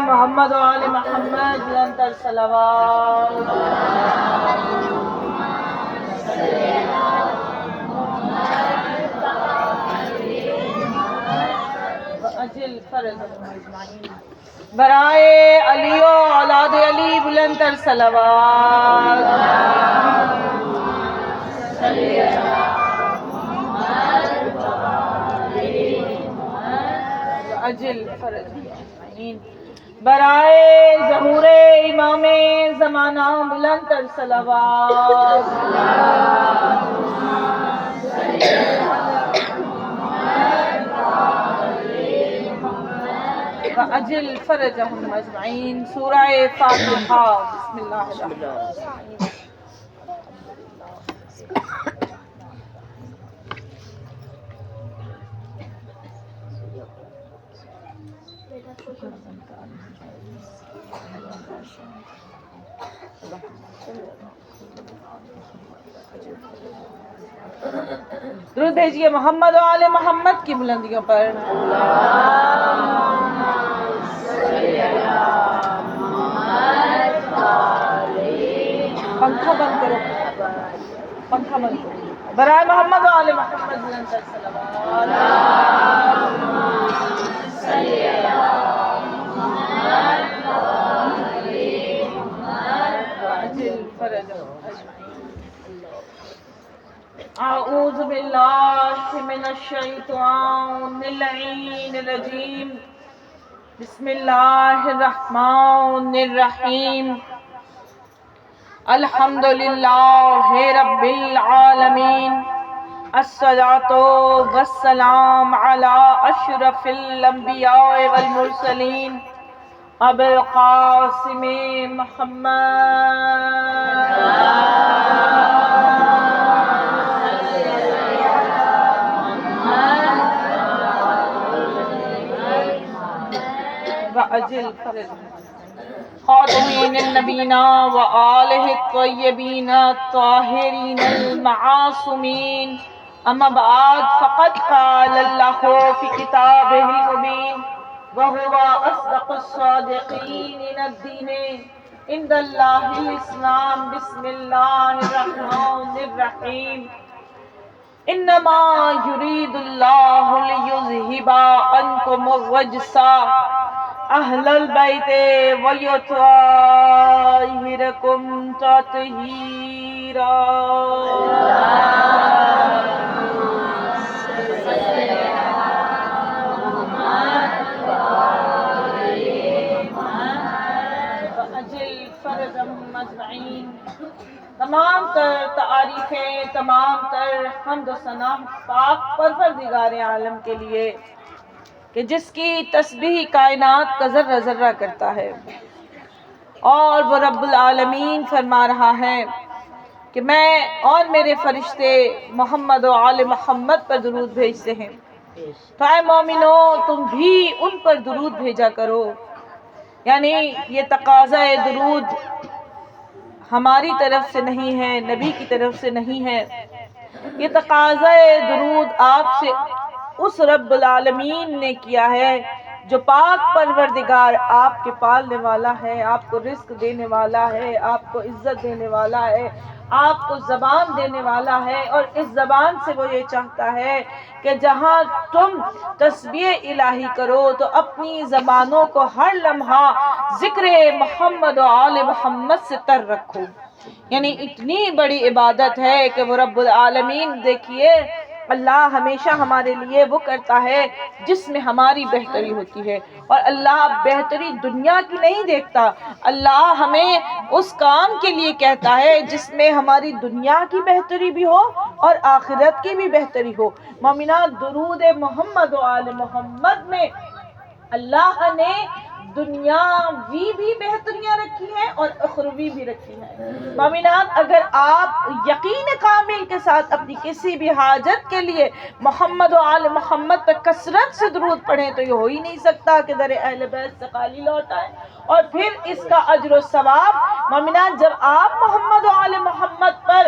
محمد و آل محمد بلندتر صلوات اجل فرض برائے علی و اولاد علی بلندتر صلوات اجل فرض برائے ظہور امام زمانہ بلندتر صلوات اجل فرجہم اجمعین۔ سورہ فاتحہ۔ بسم اللہ الرحمن الرحیم۔ درود بھیجیے محمد و آل محمد کی بلندیوں پر۔ پنکھا بند کرو، پنکھا بند کرو۔ برائے محمد و آل محمد بلندتر صلوات۔ اعوذ باللہ من الشیطان اللعین الرجیم۔ بسم اللہ الرحمن الرحیم۔ الحمدللہ رب العالمین، الصلاۃ والسلام علی اشرف الانبیاء والمرسلین، ابو القاسم محمد وأجل فرج خاتمین النبیین وآلہ الطیبین الطاہرین المعاصمین، اما بعد فقد قال اللہ فی کتابہ المبین وهو اصدق الصادقین ان الدین عند اللہ الاسلام۔ بسم اللہ الرحمن الرحیم۔ انما یرید اللہ لیذہب عنکم الرجس اہل البیت ویطہرکم تطہیرا۔ تمام تر تعریفیں، تمام تر حمد و ثنا پاک پروردگار عالم کے لیے کہ جس کی تسبیح کائنات کا ذرہ ذرہ کرتا ہے، اور وہ رب العالمین فرما رہا ہے کہ میں اور میرے فرشتے محمد و آل محمد پر درود بھیجتے ہیں، تو اے مومنو تم بھی ان پر درود بھیجا کرو۔ یعنی یہ تقاضا درود ہماری طرف سے نہیں ہے، نبی کی طرف سے نہیں ہے، یہ تقاضا درود آپ سے اس رب العالمین نے کیا ہے جو پاک پروردگار آپ کے پالنے والا ہے، آپ کو رزق دینے والا ہے، آپ کو عزت دینے والا ہے، آپ کو زبان دینے والا ہے، اور اس زبان سے وہ یہ چاہتا ہے کہ جہاں تم تسبیح الہی کرو تو اپنی زبانوں کو ہر لمحہ ذکر محمد و آل محمد سے تر رکھو۔ یعنی اتنی بڑی عبادت ہے کہ وہ رب العالمین دیکھیے اللہ ہمیشہ ہمارے لیے وہ کرتا ہے جس میں ہماری بہتری ہوتی ہے، اور اللہ بہتری دنیا کی نہیں دیکھتا، اللہ ہمیں اس کام کے لیے کہتا ہے جس میں ہماری دنیا کی بہتری بھی ہو اور آخرت کی بھی بہتری ہو۔ مومنات، درود محمد و آل محمد میں اللہ نے دنیاوی بھی بہتریاں رکھی ہیں اور اخروی بھی رکھی ہیں۔ مومنات، اگر آپ یقین کامل کے ساتھ اپنی کسی بھی حاجت کے لیے محمد و آل محمد پر کثرت سے درود پڑھیں تو یہ ہو ہی نہیں سکتا کہ در اہل بیت سے خالی لوٹ آئے۔ اور پھر اس کا اجر و ثواب، مومنات، جب آپ محمد و آل محمد پر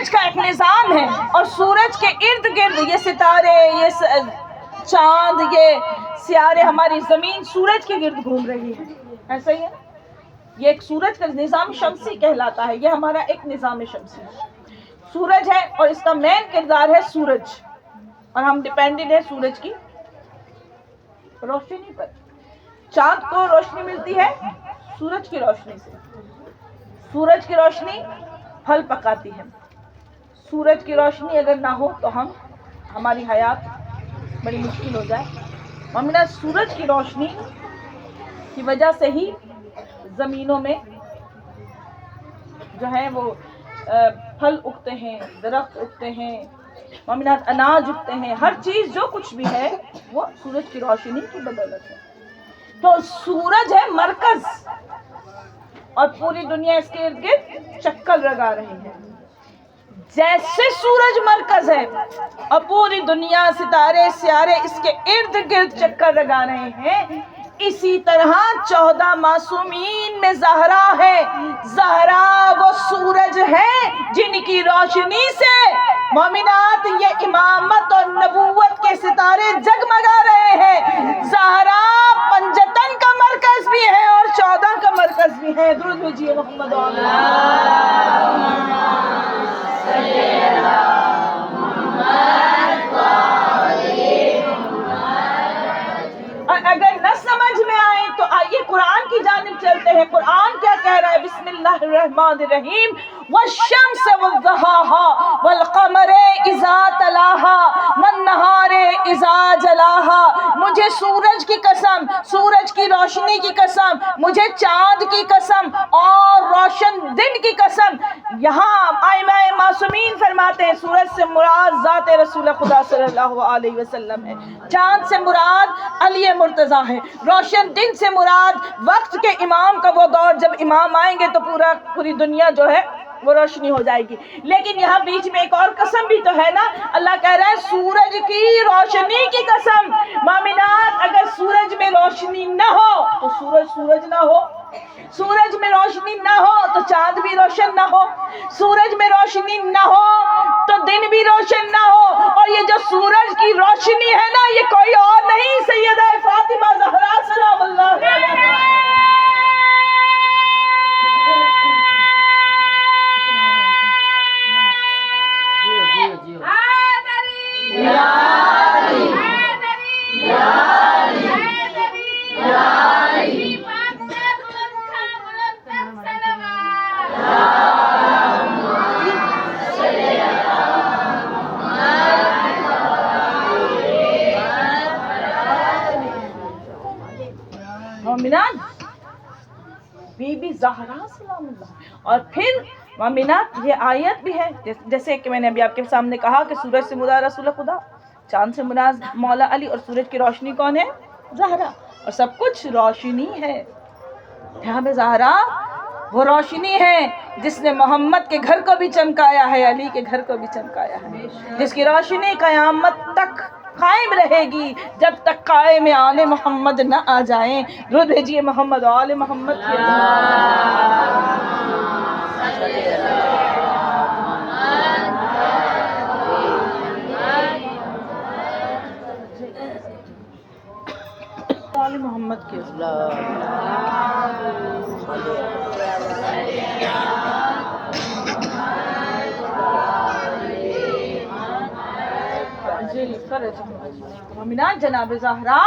سورج کا ایک نظام ہے اور سورج کے ارد گرد یہ ستارے، یہ چاند، یہ سیارے، ہماری زمین سورج کے گرد گھوم رہی ہے. ایسا ہی ہے، یہ ایک سورج کا نظام شمسی کہلاتا ہے. یہ ہمارا ایک نظام شمسی سورج ہے اور اس کا مین کردار ہے سورج، اور ہم ڈیپینڈنٹ ہے سورج کی روشنی پر. چاند کو روشنی ملتی ہے سورج کی روشنی سے. سورج کی روشنی پھل پکاتی ہے. سورج کی روشنی اگر نہ ہو تو ہماری حیات بڑی مشکل ہو جائے. مومنہ سورج کی روشنی کی وجہ سے ہی زمینوں میں جو ہے وہ پھل اگتے ہیں، درخت اگتے ہیں، مومنات اناج اگتے ہیں. ہر چیز جو کچھ بھی ہے وہ سورج کی روشنی کی بدولت ہے. تو سورج ہے مرکز اور پوری دنیا اس کے ارد گرد چکر لگا رہی ہے. جیسے سورج مرکز ہے اور پوری دنیا ستارے سیارے اس کے ارد گرد چکر لگا رہے ہیں، اسی طرح 14 معصومین میں زہرا ہے. زہرا وہ سورج ہے جن کی روشنی سے مومنات یہ امامت اور نبوت کے ستارے جگمگا رہے ہیں. زہرا پنجتن کا مرکز بھی ہے اور 14 کا مرکز بھی ہے. درود بھیجیے محمد اور اگر نہ سمجھ میں آئے تو آئیے قرآن کی جانب چلتے ہیں. قرآن کیا کہہ رہا ہے؟ بسم اللہ الرحمن الرحیم. والشمس والضحاها والقمر اذا تلاها والنہار اذا جلاها. مجھے سورج کی قسم، سورج کی روشنی کی قسم، مجھے چاند کی قسم اور روشن دن کی قسم. یہاں ائمہ معصومین فرماتے ہیں سورج سے مراد ذات رسول خدا صلی اللہ علیہ وسلم ہے، چاند سے مراد علی مرتضیٰ ہے، روشن دن سے مراد وقت کے امام کا وہ دور جب امام آئیں گے تو پوری دنیا جو ہے وہ روشنی ہو جائے گی. لیکن یہاں بیچ میں ایک اور قسم بھی تو ہے نا. اللہ کہہ رہا ہے سورج کی روشنی کی قسم. مومنات اگر سورج میں روشنی نہ ہو تو سورج نہ ہو. سورج میں روشنی نہ ہو تو چاند بھی روشن نہ ہو. سورج میں روشنی نہ ہو تو دن بھی روشن نہ ہو. اور یہ جو سورج کی روشنی ہے نا یہ کوئی اور نہیں، سیدہ فاطمہ زہرا سلام اللہ علیہا. مومنات بی بی زہرا سلام اللہ. اور پھر مومنات یہ آیت بھی ہے جیسے کہ میں نے ابھی آپ کے سامنے کہا کہ سورج سے مراد رسول خدا، چاند سے مراد مولا علی، اور سورج کی روشنی کون ہے؟ زہرا. اور سب کچھ روشنی ہے. یہاں پہ زہرا وہ روشنی ہے جس نے محمد کے گھر کو بھی چمکایا ہے، علی کے گھر کو بھی چمکایا ہے، جس کی روشنی قیامت تک قائم رہے گی جب تک قائم آل محمد نہ آ جائیں. درود بھیجیے محمد و آل محمد کی. آل محمد کی. مومنات جناب زہرا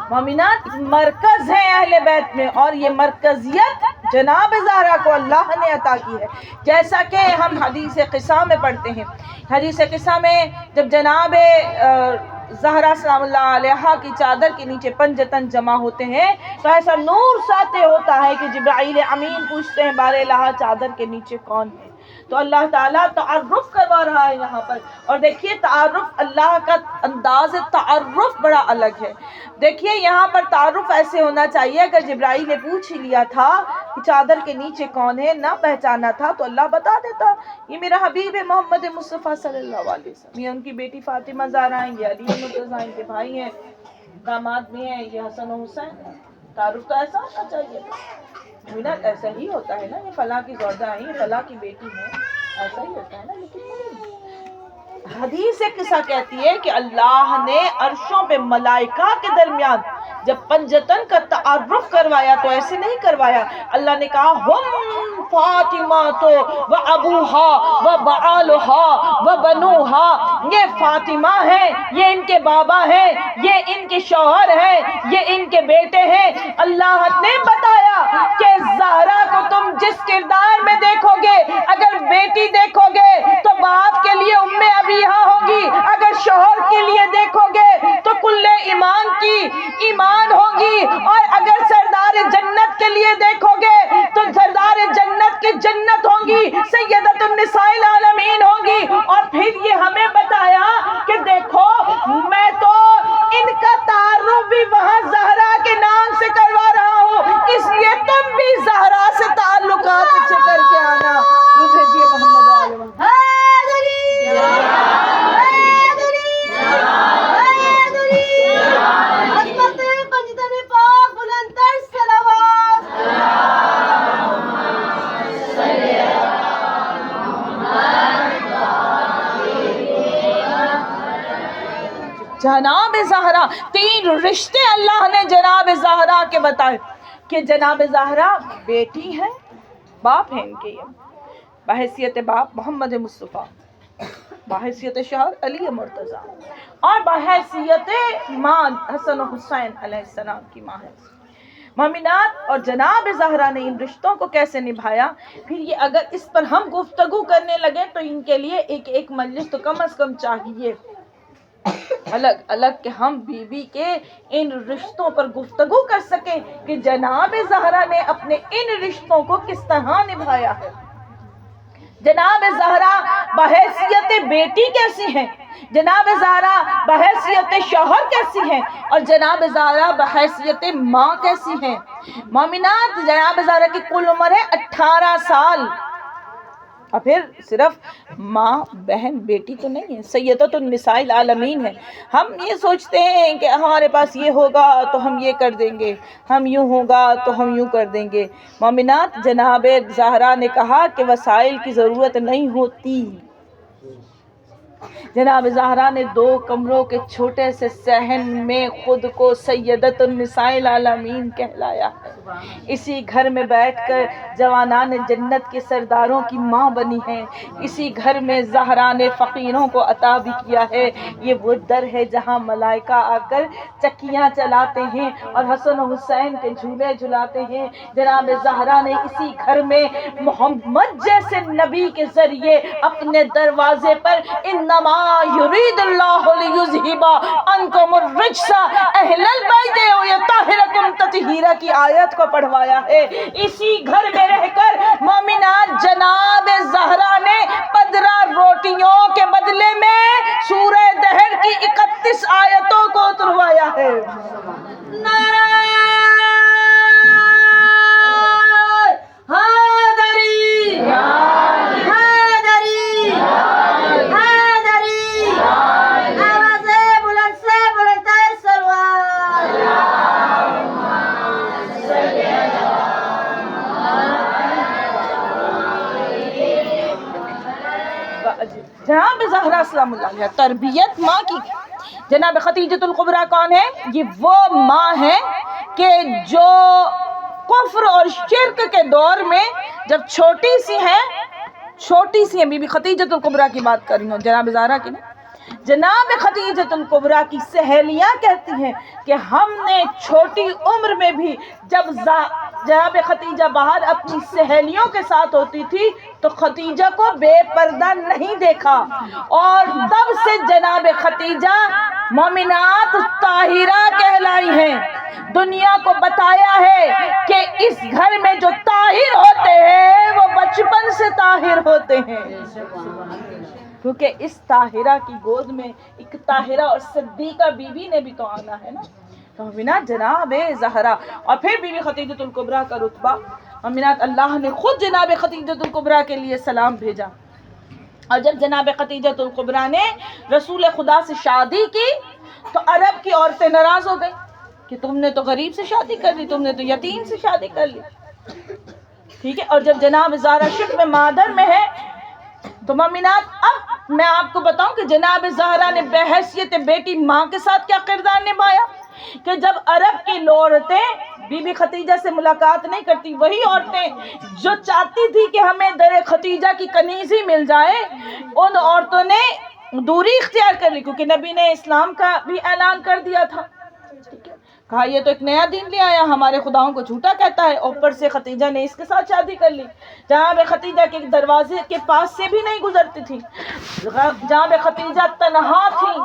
مومنات مرکز ہے اہل بیت میں، اور یہ مرکزیت جناب زہرا کو اللہ نے عطا کی ہے. جیسا کہ ہم حدیث قصہ میں پڑھتے ہیں، حدیث قصہ میں جب جناب زہرا سلام اللہ علیہا کی چادر کے نیچے پنجتن جمع ہوتے ہیں تو ایسا نور ساطع ہوتا ہے کہ جبرائیل امین پوچھتے ہیں بارے الہ چادر کے نیچے کون ہے؟ تو اللہ تعالیٰ تعارف کروا رہا ہے یہاں پر. اور دیکھیے تعارف، اللہ کا انداز تعارف بڑا الگ ہے. دیکھیے یہاں پر تعارف ایسے ہونا چاہیے، اگر جبرائیل نے پوچھ ہی لیا تھا کہ چادر کے نیچے کون ہے، نہ پہچانا تھا تو اللہ بتا دیتا یہ میرا حبیب ہے محمد مصطفیٰ صلی اللہ علیہ وسلم، یہ ان کی بیٹی فاطمہ زہرا ہیں، یہ علی مرتضیٰ ان کے بھائی ہیں، داماد بھی ہیں، یہ حسن و حسین. تعارف تو ایسا ہونا چاہیے. ایسا ہی ہوتا ہے نا، یہ فلاں کی زوجہ ہیں، یہ فلاں کی بیٹی ہے. ایسا ہی ہوتا ہے نا. لیکن حدیث قصہ کہتی ہے کہ اللہ نے عرشوں پہ ملائکہ کے درمیان جب پنجتن کا تعارف کروایا تو ایسے نہیں کروایا. اللہ نے کہا ہم فاطمہ تو و ابوہا و بعالہا و بنوہا، یہ فاطمہ ہے، یہ ان کے بابا ہے، یہ ان کے شوہر ہے، یہ ان کے بیٹے ہیں. اللہ نے بتایا کہ زہرا کو تم جس کردار میں دیکھو گے، اگر بیٹی دیکھو گے تو باپ کے لیے ام ابیہا ہوگی، اگر شوہر کے لیے دیکھو گے تو کل ایمان کی ایمان ہوگی، اور اگر سردار جنت کے لیے دیکھو گے تو سردار جنت کی جنت ہوگی، سیدۃ النساء العالمین ہوگی. اور پھر یہ ہمیں بتایا کہ دیکھو میں تو ان کا تعارف بھی وہاں زہرا کے نام سے کروا رہا ہوں، اس لیے تم بھی زہرا سے تعلقات اچھے کر کے آنا. یہ بھیجیے محمد عالم. جناب زہرا، 3 رشتے اللہ نے جناب زہرا کے بتائے کہ جناب زہرا بیٹی ہے، باپ ہیں ان کے، یہ بحیثیت باپ محمد مصطفیٰ، بحیثیت شوہر علی مرتضیٰ، اور بحیثیت ماں حسن و حسین علیہ السلام کی ماں ہے. مومنات، اور جناب زہرا نے ان رشتوں کو کیسے نبھایا، پھر یہ اگر اس پر ہم گفتگو کرنے لگے تو ان کے لیے ایک مجلس تو کم از کم چاہیے الگ الگ کہ ہم بیوی کے ان رشتوں پر گفتگو کر سکیں کہ جناب زہرا نے اپنے ان رشتوں کو کس طرح نبھایا ہے. جناب زہرا بحیثیت بیٹی کیسی ہیں، جناب زہرا بحیثیت شوہر کیسی ہیں، اور جناب زہرا بحیثیت ماں کیسی ہیں. مومنات، جناب زہرا کی کل عمر ہے 18 سال، اور پھر صرف ماں بہن بیٹی تو نہیں ہے، سیدۃ النساء العالمین ہے. ہم یہ سوچتے ہیں کہ ہمارے پاس یہ ہوگا تو ہم یہ کر دیں گے، ہم یوں ہوگا تو ہم یوں کر دیں گے. مومنات، جناب زہرا نے کہا کہ وسائل کی ضرورت نہیں ہوتی. جناب زہرا نے 2 کمروں کے چھوٹے سے صحن میں خود کو سیدۃ النساء العالمین کہلایا ہے. اسی گھر میں بیٹھ کر جوانان جنت کے سرداروں کی ماں بنی ہیں. اسی گھر میں زہرا نے فقیروں کو عطا بھی کیا ہے. یہ وہ در ہے جہاں ملائکہ آ کر چکیاں چلاتے ہیں اور حسن و حسین کے جھولے جھلاتے ہیں. جناب زہرا نے اسی گھر میں محمد جیسے نبی کے ذریعے اپنے دروازے پر انما یرید اللہ لیذھب عنکم الرجس اہل البیت ویطہرکم تطہیرا کی آیت کو پڑھوایا ہے. اسی گھر میں رہ کر مومنات، جناب زہرا نے 15 روٹیوں کے بدلے میں سورہ دہر کی 31 آیتوں کو اتروایا ہے. جناب زہرا سلام اللہ علیہ تربیت ماں کی. جناب خدیجۃ الکبریٰ کون ہے؟ یہ وہ ماں ہے کہ جو کفر اور شرک کے دور میں جب چھوٹی سی ہیں، بی بی خدیجۃ الکبریٰ کی بات کر رہی ہوں، جناب زہرا کی نہیں. جناب خدیجۃ الکبریٰ کی سہیلیاں کہتی ہیں کہ ہم نے چھوٹی عمر میں بھی جب جناب خدیجہ باہر اپنی سہیلیوں کے ساتھ ہوتی تھی تو خدیجہ کو بے پردہ نہیں دیکھا، اور تب سے جناب خدیجہ مومنات طاہرہ کہلائی ہیں. دنیا کو بتایا ہے کہ اس گھر میں جو طاہر ہوتے ہیں وہ بچپن سے طاہر ہوتے ہیں، کیونکہ اس طاہرہ کی گود میں ایک طاہرہ اور صدیقہ بیوی نے بھی تو آنا ہے نا. تو بنا جناب زہرا اور پھر بیوی خدیجۃ الکبریٰ کا رتبہ، امینات اللہ نے خود جناب خدیجۃ الکبریٰ کے لیے سلام بھیجا. اور جب جناب خدیجۃ الکبریٰ نے رسول خدا سے شادی کی تو عرب کی عورتیں ناراض ہو گئی کہ تم نے تو غریب سے شادی کر لی، تم نے تو یتیم سے شادی کر لی. ٹھیک ہے. اور جب جناب زہرا شکم مادر میں ہے تو مومنات اب میں آپ کو بتاؤں کہ جناب زہرا نے بحیثیت بیٹی ماں کے ساتھ کیا کردار نبھایا، کہ جب عرب کی عورتیں بی بی ختیجہ سے ملاقات نہیں کرتی، وہی عورتیں جو چاہتی تھی کہ ہمیں در ختیجہ کی کنیزی مل جائے، ان عورتوں نے دوری اختیار کر لی، کیونکہ نبی نے اسلام کا بھی اعلان کر دیا تھا۔ کہا یہ تو ایک نیا دین لے آیا، ہمارے خداؤں کو جھوٹا کہتا ہے، اوپر سے ختیجہ نے اس کے ساتھ شادی کر لی، جہاں بے ختیجہ کے دروازے کے پاس سے بھی نہیں گزرتی تھی، جہاں بے ختیجہ تنہا تھی۔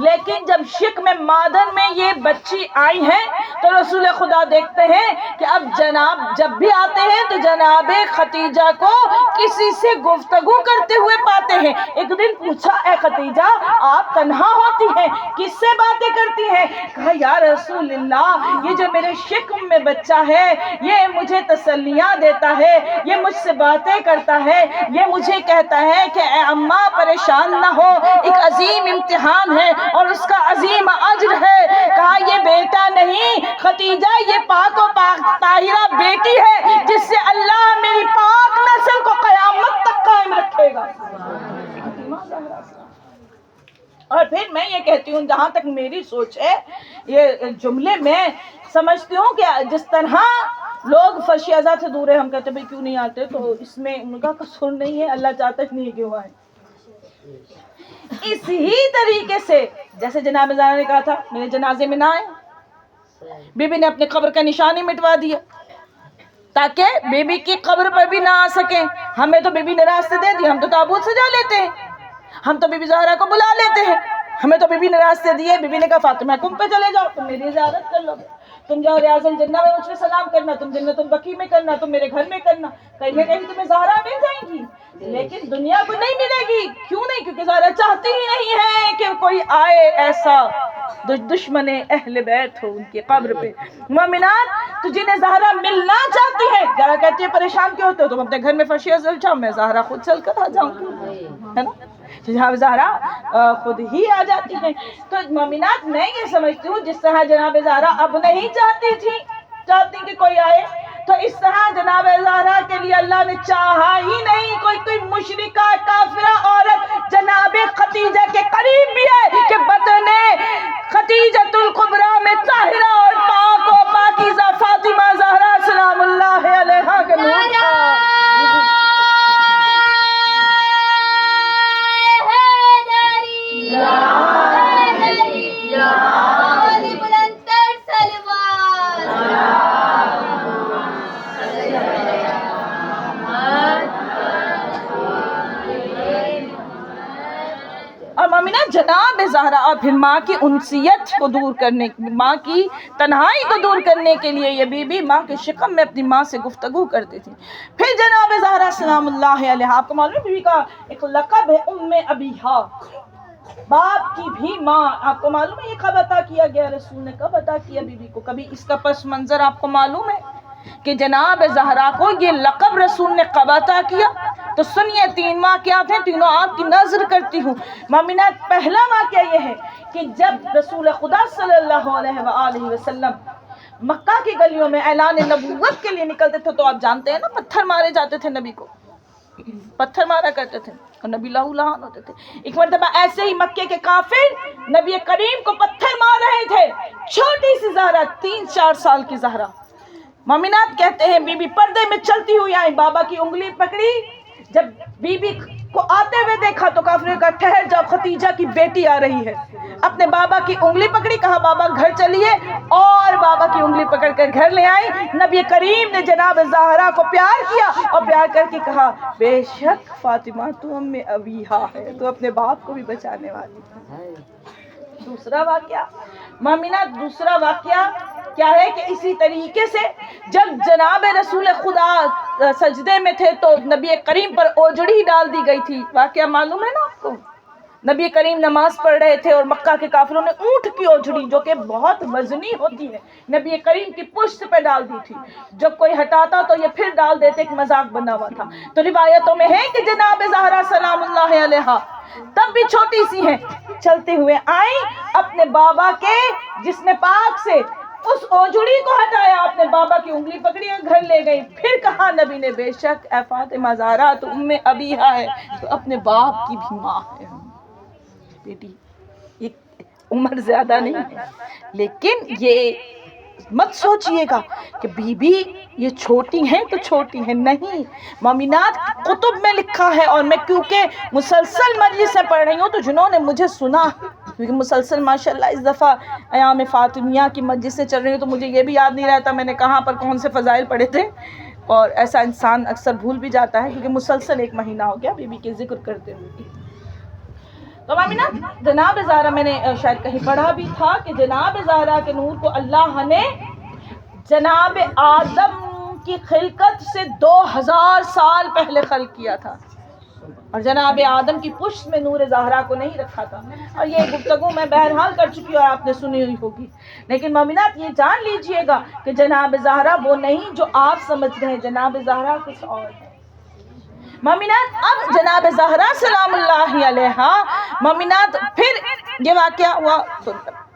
لیکن جب شکم مادر میں یہ بچی آئی ہے تو رسول خدا دیکھتے ہیں کہ اب جناب جب بھی آتے ہیں تو جناب ختیجہ کو کسی سے گفتگو کرتے ہوئے پاتے ہیں۔ ایک دن پوچھا، اے ختیجہ آپ تنہا ہوتی ہیں، کس سے باتیں کرتی ہیں؟ کہا یا رسول اللہ، یہ جو میرے شکم میں بچہ ہے یہ مجھے تسلیاں دیتا ہے، یہ مجھ سے باتیں کرتا ہے، یہ مجھے کہتا ہے کہ اے اماں پریشان نہ ہو، ایک عظیم امتحان ہے اور اس کا عظیم اجر ہے۔ کہا یہ بیٹا نہیں ختیجہ، یہ پاک و پاک طاہرہ بیٹی ہے جس سے اللہ میری پاک نسل کو قیامت تک قائم رکھے گا۔ اور پھر میں یہ کہتی ہوں، جہاں تک میری سوچ ہے، یہ جملے میں سمجھتی ہوں کہ جس طرح لوگ فرش ازا سے دور ہے، ہم کہتے ہیں بھئی کیوں نہیں آتے، تو اس میں ان کا قصور نہیں ہے، اللہ چاہتا ہے نہیں کیوں آئے۔ اس ہی طریقے سے جیسے جناب زہرا نے کہا تھا میرے جنازے میں نہ آئے، بی بی نے اپنے قبر کا نشانی مٹوا دیا تاکہ بی بی کی قبر پر بھی نہ آ سکیں۔ ہمیں تو بی بی نے راستے دے دی، ہم تو تابوت سجا لیتے ہیں، ہم تو بی بی زہرا کو بلا لیتے ہیں، ہمیں تو بی بی نے راستے دیے۔ بی بی نے کہا فاطمہ کم پہ چلے جاؤ، تم میری زیارت کر لو، تم جاؤ ریاض الجنہ میں مجھ پہ سلام کرنا، تم جنت البقیع میں کرنا، تم میرے گھر میں کرنا، کہیں نہ کہیں تمہیں زہرا مل جائیں گی، لیکن دنیا کو نہیں ملے گی۔ کیوں نہیں؟ کیونکہ زہرا چاہتی ہی نہیں ہے کہ کوئی آئے ایسا دشمن اہل بیت ہو ان کی قبر پہ۔ مومنات، تو جنہیں زہرا ملنا چاہتی ہے، زہرا کہتی ہے پریشان کیوں ہوتے ہو، تم اپنے گھر میں فرش ازل جاؤ، میں زہرا خود چل کر آ جاؤں گی، ہے نا؟ جناب زہرا خود ہی آ جاتی ہیں۔ تو مومنات میں یہ سمجھتی ہوں جس طرح جناب زہرا اب نہیں چاہتی کہ کوئی آئے، تو اس طرح جناب زہرا کے لیے اللہ نے چاہا ہی نہیں کوئی مشرکہ کافرہ عورت جناب ختیجہ کے قریب بھی ہے کہ بطن ختیجۃ الکبریٰ میں طاہرہ اور پاک و پاکیزہ فاطمہ زہرا سلام اللہ علیہا کے نور جناب زہرا اور پھر ماں کی انسیت کو دور کرنے، ماں کی تنہائی کو دور کرنے کے لیے یہ بی بی ماں کے شکم میں اپنی ماں سے گفتگو کرتی تھی۔ پھر جناب زہرا سلام اللہ علیہا، آپ کو معلوم ہے بی بی کا ایک لقب ہے ام ابیہا، باپ کی بھی ماں۔ آپ کو معلوم ہے یہ کب عطا کیا گیا، رسول نے کب عطا کیا بی بی کو؟ کبھی اس کا پس منظر آپ کو معلوم ہے کہ جناب زہرا کو یہ لقب رسول نے کب عطا کیا؟ تو سنیے، 3 واقعات ہیں، تینوں آپ کی نظر کرتی ہوں۔ مومنات، پہلا واقعہ یہ ہے کہ جب رسول خدا صلی اللہ علیہ وآلہ وسلم مکہ کی گلیوں میں اعلان نبوت کے لیے نکلتے تھے تو آپ جانتے ہیں نا پتھر مارے جاتے تھے، نبی کو پتھر مارا کرتے تھے اور نبی لہو لہان ہوتے تھے۔ ایک مرتبہ ایسے ہی مکے کے کافر نبی کریم کو پتھر مار رہے تھے، چھوٹی سی زہرا، 3-4 سال کی زہرا۔ مومنات کہتے ہیں بی بی پردے میں چلتی ہوئی آئی، بابا کی انگلی پکڑی، جب بی بی کو آتے ہوئے دیکھا تو کافروں نے کہا ٹھہر جاؤ، ختیجہ کی بیٹی آ رہی ہے۔ اپنے بابا کی انگلی پکڑی، کہا بابا گھر چلیے، اور بابا کی انگلی پکڑ کر گھر لے آئی۔ نبی کریم نے جناب زہرا کو پیار کیا اور پیار کر کے کہا بے شک فاطمہ تو ام ابیہا ہے، تو اپنے باپ کو بھی بچانے والی ہے۔ دوسرا واقعہ مومنات، دوسرا واقعہ کیا ہے کہ اسی طریقے سے جب جناب رسول خدا سجدے میں تھے تو نبی کریم پر اوجڑی ڈال دی گئی تھی، واقعہ معلوم ہے نا آپ کو؟ نبی کریم نماز پڑھ رہے تھے اور مکہ کے کافروں نے اونٹ کی اوجڑی، جو کہ بہت وزنی ہوتی ہے، نبی کریم کی پشت پہ ڈال دی تھی۔ جب کوئی ہٹاتا تو یہ پھر ڈال دیتے، ایک مذاق بنا ہوا تھا۔ تو روایتوں میں ہے کہ جناب زہرا سلام اللہ علیہا تب بھی چھوٹی سی ہیں، چلتے ہوئے آئیں اپنے بابا کے جسم پاک سے اس اوجڑی کو ہٹایا آپ نے، بابا کی انگلی پکڑی اور گھر لے گئی. پھر کہا نبی نے بے شک اے فاطمہ زہرا تو ام ابیہا ہے، تو اپنے باپ کی بھی ماں ہے. بیٹی یہ عمر زیادہ نہیں ہے، لیکن یہ مت سوچئے گا کہ بی بی یہ چھوٹی ہیں تو چھوٹی ہیں، نہیں. مومنات کتب میں لکھا ہے، اور میں کیونکہ مسلسل مجلس سے پڑھ رہی ہوں تو جنہوں نے مجھے سنا، کیونکہ مسلسل ماشاءاللہ اس دفعہ ایام فاطمیہ کی مجلس سے چل رہی ہوں تو مجھے یہ بھی یاد نہیں رہتا میں نے کہاں پر کون سے فضائل پڑھے تھے، اور ایسا انسان اکثر بھول بھی جاتا ہے کیونکہ مسلسل 1 مہینہ ہو گیا بی بی کے ذکر کرتے ہوئے. تو مومنات جناب زہرا میں نے شاید کہیں پڑھا بھی تھا کہ جناب زہرا کے نور کو اللہ نے جناب آدم کی خلقت سے 2000 سال پہلے خلق کیا تھا، اور جناب آدم کی پشت میں نور زہرا کو نہیں رکھا تھا. اور یہ گفتگو میں بہرحال کر چکی ہوں، آپ نے سنی ہوئی ہوگی، لیکن مومنات یہ جان لیجئے گا کہ جناب زہرا وہ نہیں جو آپ سمجھ رہے ہیں، جناب زہرا کچھ اور ہے. مومنات اب جناب زہرا سلام اللہ علیہا، مومنات پھر یہ واقعہ ہوا.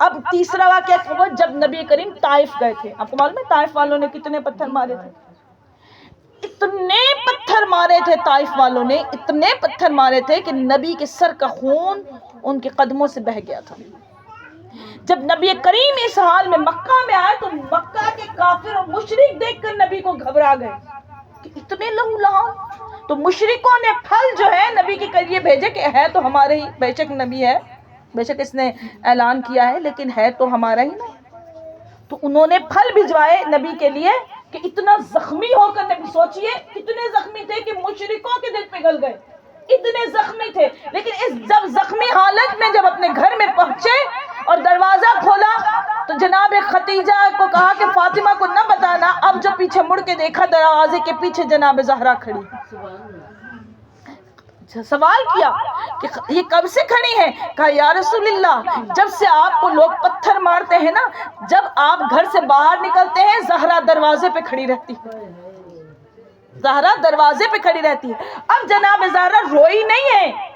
اب تیسرا واقعہ ہوا جب نبی کریم طائف گئے تھے. آپ کو معلوم ہے طائف والوں نے کتنے پتھر مارے تھے؟ اتنے پتھر مارے تھے طائف والوں نے، اتنے پتھر مارے تھے کہ نبی کے سر کا خون ان کے قدموں سے بہہ گیا تھا. جب نبی کریم اس حال میں مکہ میں آئے تو مکہ کے کافر اور مشرک دیکھ کر نبی کو گھبرا گئے کہ اتنے لہو لہان. تو مشرکوں نے پھل جو ہے نبی کے قریب بھیجے کہ ہے تو ہمارے ہی، بے شک نبی ہے، بے شک اس نے اعلان کیا ہے لیکن ہے تو ہمارا ہی نا. تو انہوں نے پھل بھجوائے نبی کے لیے کہ اتنا زخمی ہو کر نبی، سوچئے اتنے زخمی تھے کہ مشرکوں کے دل پگھل گئے، اتنے زخمی تھے. لیکن اس جب زخمی حالت میں جب اپنے گھر میں پہنچے اور دروازہ کھولا تو جناب ختیجہ کو کہا کہ فاطمہ کو نہ بتانا. اب جب پیچھے مڑ کے دیکھا دروازے کے پیچھے جناب زہرا کھڑی. سوال کیا کہ یہ کب سے کھڑی ہے؟ کہا یا رسول اللہ جب سے آپ کو لوگ پتھر مارتے ہیں نا، جب آپ گھر سے باہر نکلتے ہیں زہرا دروازے پہ کھڑی رہتی ہے، زہرا دروازے پہ کھڑی رہتی ہے. اب جناب زہرا روئی نہیں ہے،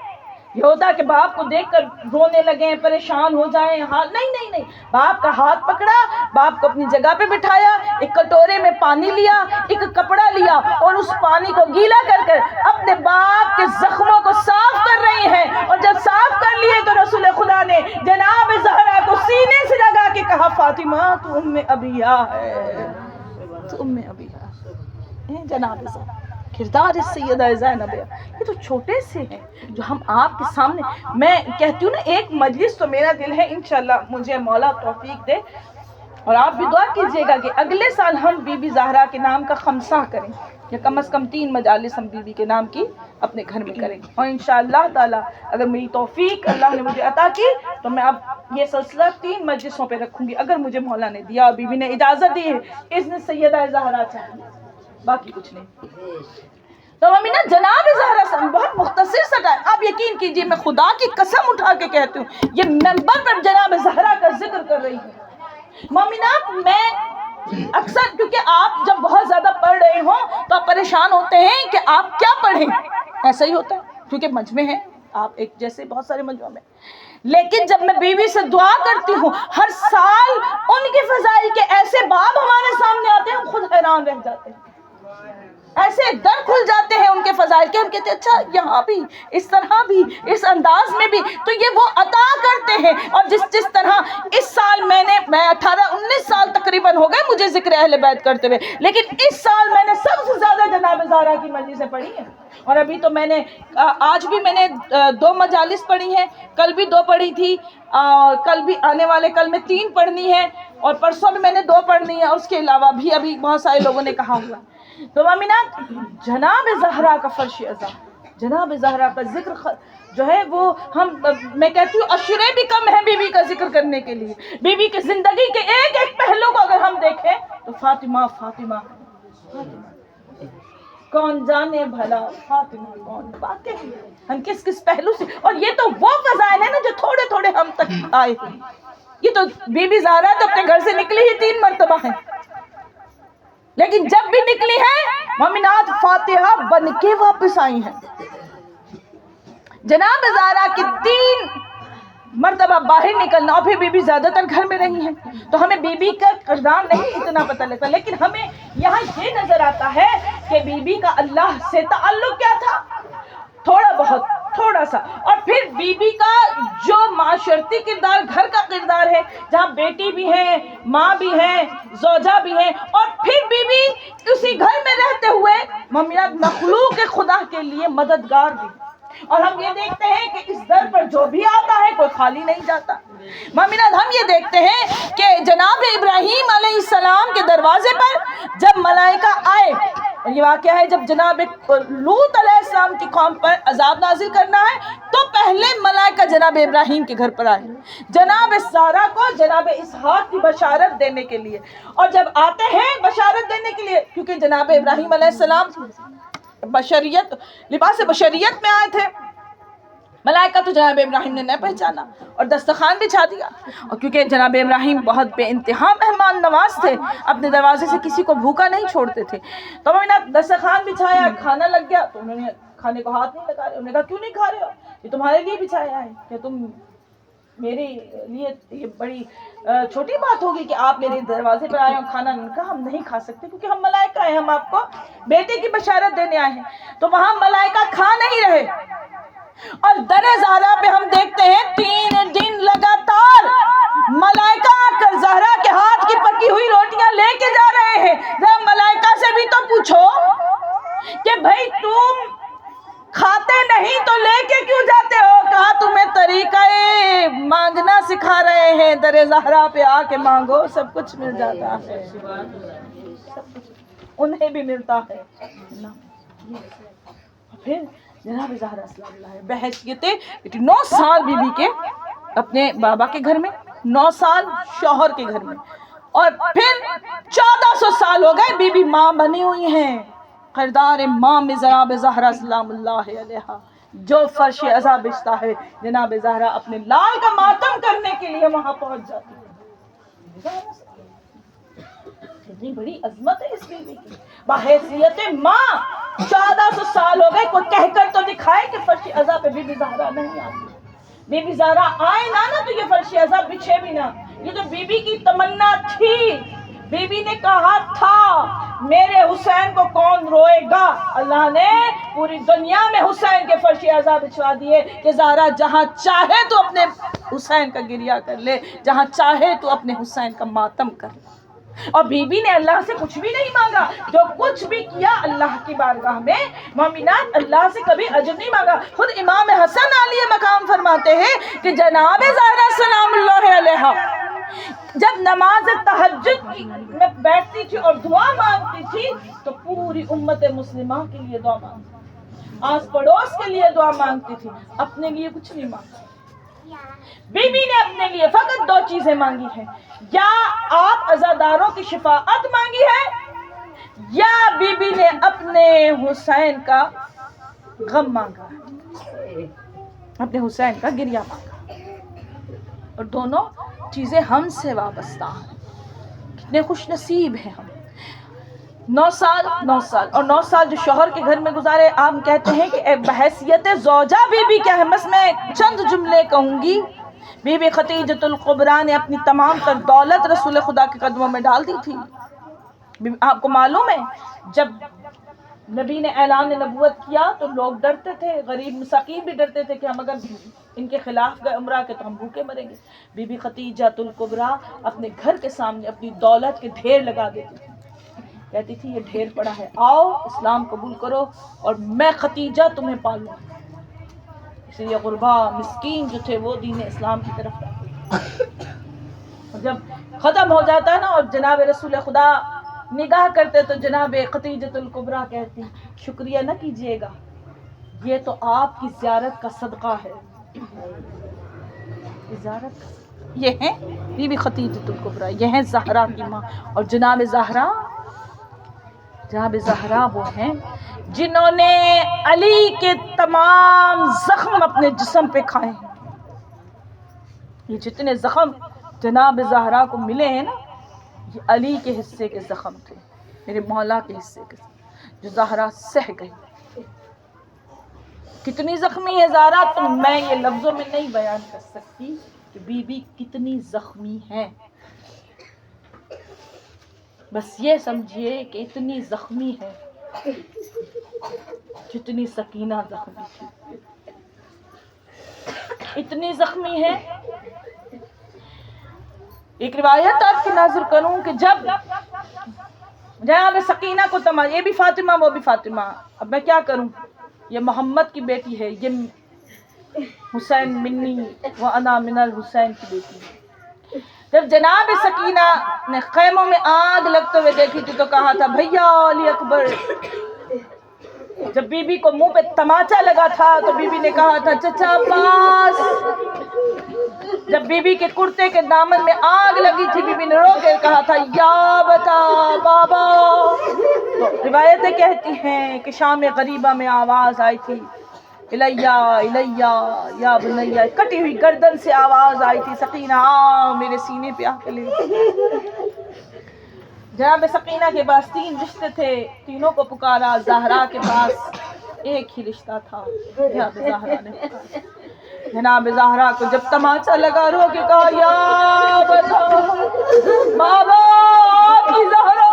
یہ ہوتا کہ باپ کو دیکھ کر رونے لگے، پریشان ہو جائیں، نہیں نہیں نہیں. باپ کا ہاتھ پکڑا، باپ کو اپنی جگہ پہ بٹھایا، ایک کٹورے میں پانی لیا، ایک کپڑا لیا اور اس پانی کو گیلا کر کر اپنے باپ کے زخموں کو صاف کر رہی ہیں. اور جب صاف کر لیے تو رسول خدا نے جناب زہرا کو سینے سے لگا کے کہا فاطمہ تو ام ابیہا ہے، تو ام ابیہا ہے. جناب زہرا کردار اس سیدہ زینب، یہ تو چھوٹے سے ہیں جو ہم آپ کے سامنے، میں کہتی ہوں نا ایک مجلس تو میرا دل ہے انشاءاللہ مجھے مولا توفیق دے، اور آپ بھی دعا کیجئے گا کہ اگلے سال ہم بی بی زہرا کے نام کا خمسہ کریں، یا کم از کم 3 مجالس ہم بی بی کے نام کی اپنے گھر میں کریں. اور انشاءاللہ تعالی اگر میری توفیق اللہ نے مجھے عطا کی تو میں اب یہ سلسلہ 3 مجلسوں پہ رکھوں گی اگر مجھے مولا نے دیا اور بی بی نے اجازت دی ہے. اذن سیدہ زہرا چاہیے، باقی کچھ نہیں. تو مومنہ جناب زہرا بہت مختصر سا ٹائم، آپ یقین کیجئے میں خدا کی قسم اٹھا کے کہتی ہوں یہ ممبر پر جناب زہرا کا ذکر کر رہی ہے. مومنات میں اکثر کیونکہ آپ جب بہت زیادہ پڑھ رہے ہوں تو آپ پریشان ہوتے ہیں کہ آپ کیا پڑھیں، ایسا ہی ہوتا ہے کیونکہ مجمع ہے، آپ ایک جیسے بہت سارے مجمع میں. لیکن جب میں بیوی سے دعا کرتی ہوں ہر سال ان کے فضائل کے ایسے باب ہمارے سامنے آتے ہیں ہم خود حیران رہ جاتے ہیں، ایسے در کھل جاتے ہیں ان کے فضائل کے، ہم کہتے ہیں اچھا یہاں بھی اس طرح بھی اس انداز میں بھی، تو یہ وہ عطا کرتے ہیں. اور جس طرح اس سال میں 18-19 سال تقریباً ہو گئے مجھے ذکر اہل بیت کرتے ہوئے، لیکن اس سال میں نے سب سے زیادہ جناب زہرا کی مجلسیں پڑھی ہیں. اور ابھی تو میں نے آج بھی میں نے 2 مجالس پڑھی ہیں، کل بھی 2 پڑھی تھی، کل بھی آنے والے کل میں 3 پڑھنی ہے، اور پرسوں بھی میں نے 2 پڑھنی ہے، اور اس کے علاوہ بھی ابھی بہت سارے لوگوں نے کہا ہوا. تو مومنات جناب زہرا کا فرش عظام، جناب زہرا کا ذکر جو ہے وہ میں کہتی ہوں اشرے بھی کم ہیں بی بی کا ذکر کرنے کے لیے. بی بی کی زندگی کے ایک ایک پہلو کو اگر ہم دیکھیں تو فاطمہ فاطمہ کون جانے بھلا فاطمہ کون، واقعی ہم کس کس پہلو سے، اور یہ تو وہ فضائل ہیں نا جو تھوڑے تھوڑے ہم تک آئے ہیں. یہ تو بی بی زہرا تو اپنے گھر سے نکلی ہی 3 مرتبہ ہیں، لیکن جب بھی نکلی ہیں مومنات فاتحہ بن کے واپس آئی ہیں. جناب زہرا کی 3 مرتبہ باہر نکلنا، اور پھر بیوی زیادہ تر گھر میں رہی ہیں تو ہمیں بیوی کا کردار نہیں اتنا پتہ لگتا، لیکن ہمیں یہاں یہ نظر آتا ہے کہ بیوی کا اللہ سے تعلق کیا تھا، تھوڑا بہت، تھوڑا سا، اور پھر بیوی کا جو معاشرتی کردار، گھر کا کردار ہے، جہاں بیٹی بھی ہے، ماں بھی ہے، زوجہ بھی ہے، اور پھر بیوی اسی گھر میں رہتے ہوئے مومنات مخلوق خدا کے لیے مددگار بھی. اور ہم یہ دیکھتے ہیں کہ اس در پر جو بھی آتا ہے کوئی خالی نہیں جاتا. مومنات ہم یہ دیکھتے ہیں کہ جناب ابراہیم علیہ السلام کے دروازے پر جب ملائکہ آئے، یہ واقعہ ہے جب جناب لوط علیہ السلام کی قوم پر عذاب نازل کرنا ہے تو پہلے ملائکہ جناب ابراہیم کے گھر پر آئے جناب سارہ کو جناب اسحاق کی بشارت دینے کے لیے. اور جب آتے ہیں بشارت دینے کے لیے، کیونکہ جناب ابراہیم علیہ السلام بشریت، لباس بشریت میں آئے تھے، ملائکہ تو جناب ابراہیم نے نہ پہچانا اور دسترخوان بچھا دیا. اور کیونکہ جناب ابراہیم بہت بے انتہا مہمان نواز تھے، اپنے دروازے سے کسی کو بھوکا نہیں چھوڑتے تھے، تو انہوں نے دسترخوان بچھایا، کھانا لگ گیا تو انہوں نے کھانے کو ہاتھ نہیں لگا رہے. انہوں نے کہا کیوں نہیں کھا رہے ہو، یہ تمہارے لیے بچھایا ہے، کہ تم میرے لیے یہ بڑی چھوٹی بات ہوگی کہ آپ میرے دروازے پر آئے اور کھانا نہیں. کہا ہم نہیں کھا سکتے کیونکہ ہم ملائکہ ہیں، ہم آپ کو بیٹے کی بشارت دینے آئے ہیں. تو وہاں ملائکہ کھا نہیں رہے، اور در زہرا پہ ہم دیکھتے ہیں 3 دن لگاتار ملائکہ آ کر زہرا کے ہاتھ کی پکی ہوئی روٹیاں لے کے جا رہے ہیں. ذرا ملائکہ سے بھی تو پوچھو کہ بھئی تم کھاتے نہیں تو لے کے کیوں جاتے ہو. کہا تمہیں طریقہ مانگنا سکھا رہے ہیں، در زہرا پہ آ کے مانگو سب کچھ مل جاتا ہے. انہیں بھی ملتا ہے. پھر جناب زہرا سلام اللہ ہے بحیثیت 9 سال بیوی کے اپنے بابا کے گھر میں، 9 سال شوہر کے گھر میں، اور پھر 1400 سال ہو گئے بیوی ماں بنی ہوئی ہیں. کردار ماں میں جناب زہرا سلام اللہ علیہا جو فرش عزا بچتا ہے، جناب زہرا اپنے لال کا ماتم کرنے کے لیے وہاں پہنچ جاتی ہے. اتنی بڑی عظمت ہے اس بیوی کی بحیثیت ماں. 1400 سال ہو گئے، کوئی کہہ کر تو دکھائے کہ فرش عزا پہ بی بی زہرا نہیں آتی. بی بی زہرا آئے نہ تو یہ فرش عزا بچھے بھی نہ. یہ تو بی بی کی تمنا تھی. بی بی نے کہا تھا میرے حسین کو کون روئے گا. اللہ نے پوری دنیا میں حسین کے فرش عزا بچھوا دیے کہ زہرا جہاں چاہے تو اپنے حسین کا گریہ کر لے، جہاں چاہے تو اپنے حسین کا ماتم کر لے. اور بی بی نے اللہ سے کچھ بھی نہیں مانگا، جو کچھ بھی کیا اللہ کی بارگاہ میں مومنات اللہ سے کبھی اجر نہیں مانگا. خود امام حسن علیہ مقام فرماتے ہیں کہ جناب زہرا سلام اللہ علیہا جب نماز تہجد میں بیٹھتی تھی اور دعا مانگتی تھی تو پوری امت مسلمہ کے لیے دعا مانگتی تھی، آس پڑوس کے لیے دعا مانگتی تھی، اپنے لیے کچھ نہیں مانگتی. بی بی نے اپنے لیے فقط 2 چیزیں مانگی ہیں، یا آپ عزاداروں کی شفاعت مانگی ہے، یا بی بی نے اپنے حسین کا غم مانگا، اپنے حسین کا گریہ مانگا. اور دونوں چیزیں ہم سے وابستہ ہیں. کتنے خوش نصیب ہیں ہم. 9 سال اور 9 سال جو شوہر کے گھر میں گزارے. آپ کہتے ہیں کہ بحیثیت زوجہ بی بی کیا ہے. بس میں چند جملے کہوں گی. بی بی خدیجۃ الکبریٰ نے اپنی تمام تر دولت رسول خدا کے قدموں میں ڈال دی تھی. آپ کو معلوم ہے جب نبی نے اعلان نبوت کیا تو لوگ ڈرتے تھے، غریب مساکین بھی ڈرتے تھے کہ ہم اگر ان کے خلاف گئے عمرہ کے تو ہم بھوکے مریں گے. بی بی خدیجۃ الکبریٰ اپنے گھر کے سامنے اپنی دولت کے ڈھیر لگا دیتی تھی، کہتی تھی یہ ڈھیر پڑا ہے، آؤ اسلام قبول کرو اور میں خدیجہ تمہیں پالوں. اس لیے غربا مسکین جو تھے وہ دین اسلام کی طرف آتے. جب ختم ہو جاتا ہے نا اور جناب رسول خدا نگاہ کرتے تو جناب خدیجۃ الکبریٰ کہتی شکریہ نہ کیجیے گا، یہ تو آپ کی زیارت کا صدقہ ہے. زیارت یہ ہیں بی بی خدیجۃ الکبریٰ، یہ ہیں زہرا کی ماں. اور جناب زہرا وہ ہیں جنہوں نے علی کے تمام زخم اپنے جسم پہ کھائے ہیں. یہ جتنے زخم جناب زہرا کو ملے ہیں نا یہ علی کے حصے کے زخم تھے، میرے مولا کے حصے کے، جو زہرا سہ گئی. کتنی زخمی ہے زہرا، تو میں یہ لفظوں میں نہیں بیان کر سکتی کہ بی بی کتنی زخمی ہے، بس یہ سمجھیے کہ اتنی زخمی ہے جتنی سکینہ زخمی تھی، اتنی زخمی ہے۔ ایک روایت آپ کی نظر کروں کہ جب جناب سکینہ کو تماشا، یہ بھی فاطمہ وہ بھی فاطمہ، اب میں کیا کروں، یہ محمد کی بیٹی ہے، یہ حسین منی و انا من الحسین کی بیٹی ہے۔ جب جناب سکینہ نے خیموں میں آگ لگتے ہوئے دیکھی تھی تو کہا تھا بھیا علی اکبر۔ جب بی بی کو منہ پہ تماچا لگا تھا تو بی بی نے کہا تھا چچا عباس۔ جب بی بی کے کرتے کے دامن میں آگ لگی تھی بی بی نے رو کے کہا تھا یا بتا بابا۔ تو روایتیں کہتی ہیں کہ شام غریبہ میں آواز آئی تھی الیہ الیہ یا بنیہ، کٹی ہوئی گردن سے آواز آئی تھی سکینہ آ میرے سینے پہ آ کے لے۔ جناب سکینہ کے پاس 3 رشتے تھے، تینوں کو پکارا، زہرا کے پاس ایک ہی رشتہ تھا، جناب زہرا نے پکارا۔ جناب زہرا کو جب تماچا لگا رو کے کہا یا بتا بابا آپ کی زہرا۔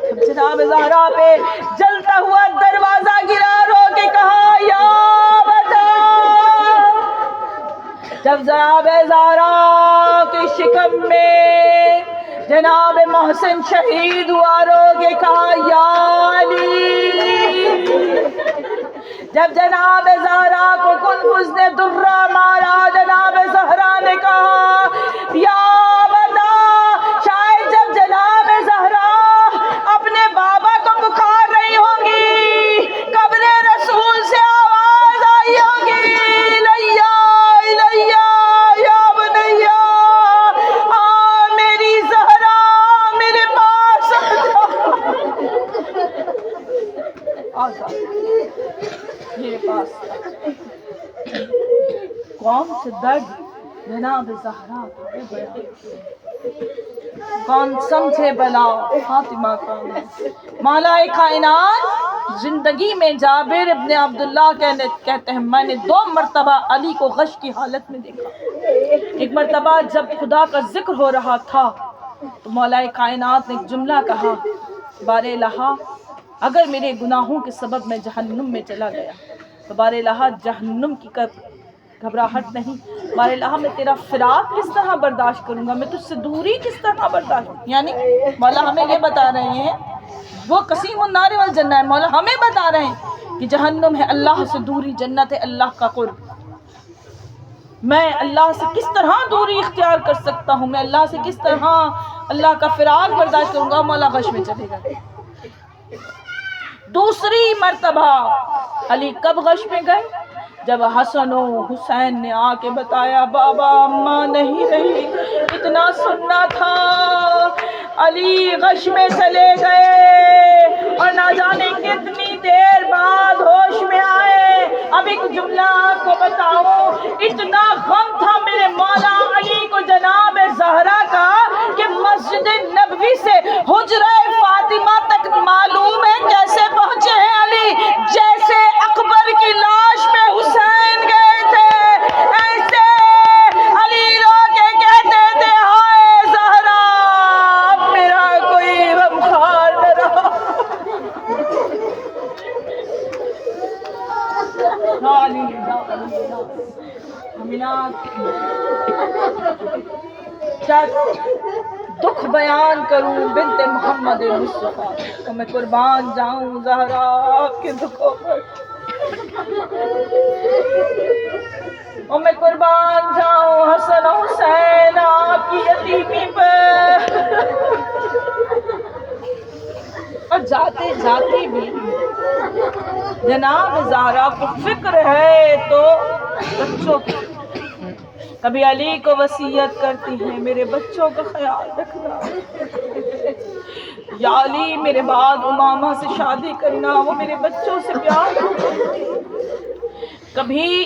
جب جناب زہرا پہ جلتا ہوا دروازہ گرا رو کے کہا یا بتا۔ جب جناب زہرا کے شکم میں جناب محسن شہید ہوا رو کے کہا یا علی۔ جب جناب زہرا کو کنفذ نے درہ مارا جناب زہرا نے کہا یا بتا۔ شاید جب جناب زہرا اپنے بابا کو پکار رہی ہوں گی قبر رسول سے آواز آئی ہوگی الیہ الیہ یا بنیہ آ میری زہرا میرے پاس آ جا میرے پاس۔ کون سے درد جناب زہرا کو بیان، کون سمجھے بلا فاطمہ کون ہے۔ مولا کائنات زندگی میں جابر ابن عبداللہ کہتے ہیں میں نے 2 مرتبہ علی کو غش کی حالت میں دیکھا۔ ایک مرتبہ جب خدا کا ذکر ہو رہا تھا تو مولا کائنات نے ایک جملہ کہا بار الہ اگر میرے گناہوں کے سبب میں جہنم میں چلا گیا تو بار الہ جہنم کی گھبراہٹ نہیں، بار الہ میں تیرا فراق کس طرح برداشت کروں گا، میں تجھ سے دوری کس طرح برداشت، یعنی مولا ہمیں یہ بتا رہے ہیں وہ قسیم النار والجنہ ہے، مولا ہمیں بتا رہے ہیں کہ جہنم ہے اللہ سے دوری، جنت ہے اللہ کا قرب۔ میں اللہ سے کس طرح دوری اختیار کر سکتا ہوں، میں اللہ سے کس طرح اللہ کا فراق برداشت کروں گا، مولا غش میں چلے گا۔ دوسری مرتبہ علی کب غش میں گئے، جب حسن و حسین نے آ کے بتایا بابا اماں نہیں رہی، اتنا سننا تھا۔ علی غش میں چلے گئے اور نہ جانے کتنی دیر بعد ہوش میں آئے۔ اب ایک جملہ آپ کو بتاؤں، اتنا غم تھا میرے مولا علی کو جناب زہرا کا کہ مسجد نبوی سے حجرہ فاطمہ تک معلوم ہے کیسے پہنچے ہیں علی، جیسے اکبر کی لاش پہ حسین گئے تھے ایسے علی رو کے کہتے تھے ہائے زہرا اب میرا کوئی غمخوار نہ رہا۔ دکھ بیان کروں بنت محمد مصطفیٰ تو میں قربان جاؤں زہرا آپ کے دکھوں پر، اور میں قربان جاؤں حسن و حسین آپ کی یتیمی پر۔ اور جاتے جاتے بھی جناب زہرا کو فکر ہے تو بچوں کی، کبھی علی کو وصیت کرتی ہیں میرے بچوں کا خیال رکھنا، یا علی میرے بعد امامہ سے شادی کرنا، وہ میرے بچوں سے پیار۔ کبھی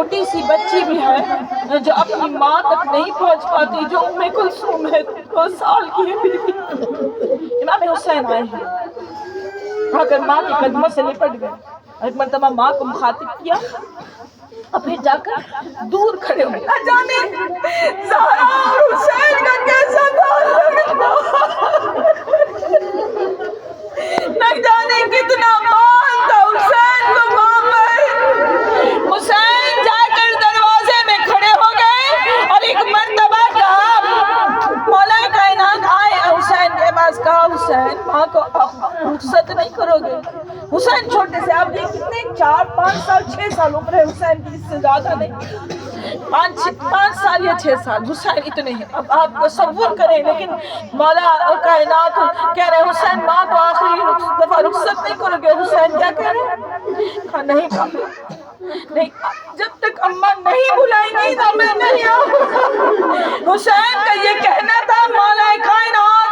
چھوٹی سی بچی بھی ہے جو اپنی ماں تک نہیں پہنچ پاتی، جو ام کلثوم ہے، 2 سال کی ہے۔ امام حسین آئے ہیں، آ کر ماں کے قدموں سے لپٹ گئے، ایک مرتبہ ماں کو مخاطب کیا اور پھر جا کر دور کھڑے ہوئے۔ نہ جانے زہرا اور حسین کا کیسا تعلق تھا، نہ جانے کتنا مان تھا حسین کو ماں پر۔ حسین جا کر دروازے میں کھڑے ہو گئے اور ایک مرتبہ کہا، مولا کائنات آئے حسین کے پاس، کہا حسین ماں کو رخصت نہیں کرو گے؟ حسین چھوٹے سے، آپ دیکھ کتنے 4 5 سال 6 سال عمر ہے حسین کی، اس سے زیادہ نہیں، 5 سال یا 6 سال حسین اتنے ہیں۔ اب آپ تصور کریں، لیکن مولا کائنات کہہ رہے حسین ماں کو آخری دفعہ رخصت نہیں کرو گے؟ حسین کیا کہہ رہے ہیں؟ کہا نہیں پاپا نہیں، جب تک اماں نہیں بلائیں گی تو میں نہیں آؤں گا۔ حسین کا یہ کہنا تھا مولا کائنات